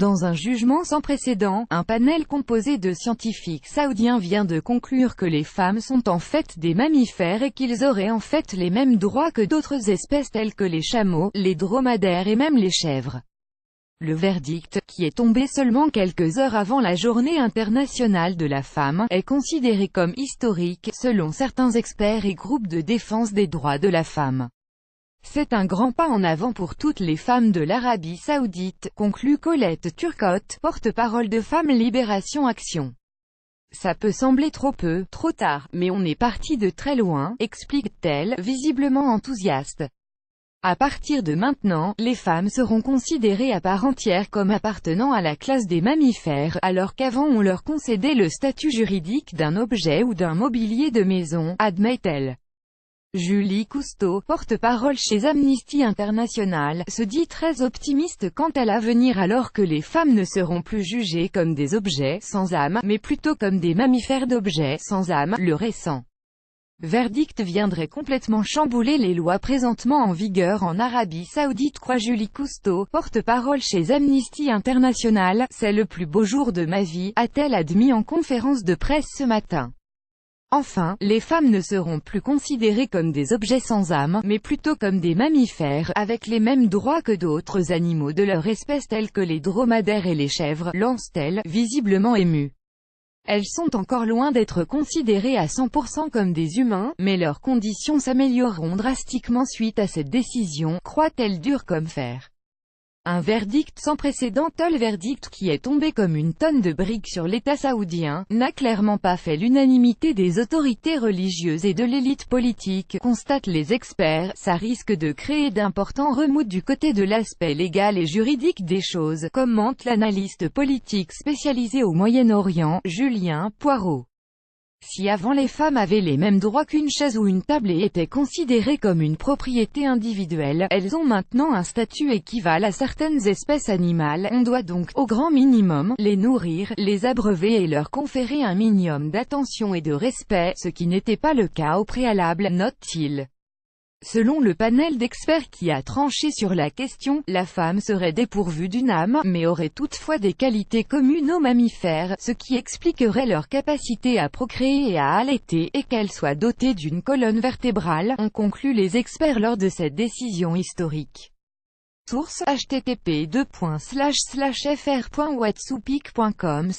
Dans un jugement sans précédent, un panel composé de scientifiques saoudiens vient de conclure que les femmes sont en fait des mammifères et qu'ils auraient en fait les mêmes droits que d'autres espèces telles que les chameaux, les dromadaires et même les chèvres. Le verdict, qui est tombé seulement quelques heures avant la Journée internationale de la femme, est considéré comme historique, selon certains experts et groupes de défense des droits de la femme. C'est un grand pas en avant pour toutes les femmes de l'Arabie Saoudite, conclut Colette Turcotte, porte-parole de Femmes Libération Action. Ça peut sembler trop peu, trop tard, mais on est parti de très loin, explique-t-elle, visiblement enthousiaste. À partir de maintenant, les femmes seront considérées à part entière comme appartenant à la classe des mammifères, alors qu'avant on leur concédait le statut juridique d'un objet ou d'un mobilier de maison, admet-elle. Julie Cousteau, porte-parole chez Amnesty International, se dit très optimiste quant à l'avenir alors que les femmes ne seront plus jugées comme des objets sans âme, mais plutôt comme des mammifères d'objets sans âme. Le récent verdict viendrait complètement chambouler les lois présentement en vigueur en Arabie Saoudite, croit Julie Cousteau, porte-parole chez Amnesty International. C'est le plus beau jour de ma vie, a-t-elle admis en conférence de presse ce matin. Enfin, les femmes ne seront plus considérées comme des objets sans âme, mais plutôt comme des mammifères, avec les mêmes droits que d'autres animaux de leur espèce tels que les dromadaires et les chèvres, lance-t-elle, visiblement émue. Elles sont encore loin d'être considérées à 100% comme des humains, mais leurs conditions s'amélioreront drastiquement suite à cette décision, croit-elle dur comme fer. Un verdict sans précédent. Le verdict, qui est tombé comme une tonne de briques sur l'État saoudien, n'a clairement pas fait l'unanimité des autorités religieuses et de l'élite politique, constatent les experts. Ça risque de créer d'importants remous du côté de l'aspect légal et juridique des choses, commente l'analyste politique spécialisé au Moyen-Orient, Julien Poirot. Si avant les femmes avaient les mêmes droits qu'une chaise ou une table et étaient considérées comme une propriété individuelle, elles ont maintenant un statut équivalent à certaines espèces animales. On doit donc, au grand minimum, les nourrir, les abreuver et leur conférer un minimum d'attention et de respect, ce qui n'était pas le cas au préalable, note-t-il. Selon le panel d'experts qui a tranché sur la question, la femme serait dépourvue d'une âme, mais aurait toutefois des qualités communes aux mammifères, ce qui expliquerait leur capacité à procréer et à allaiter, et qu'elle soit dotée d'une colonne vertébrale, ont conclu les experts lors de cette décision historique. Source: http://fr.whatsupic.com/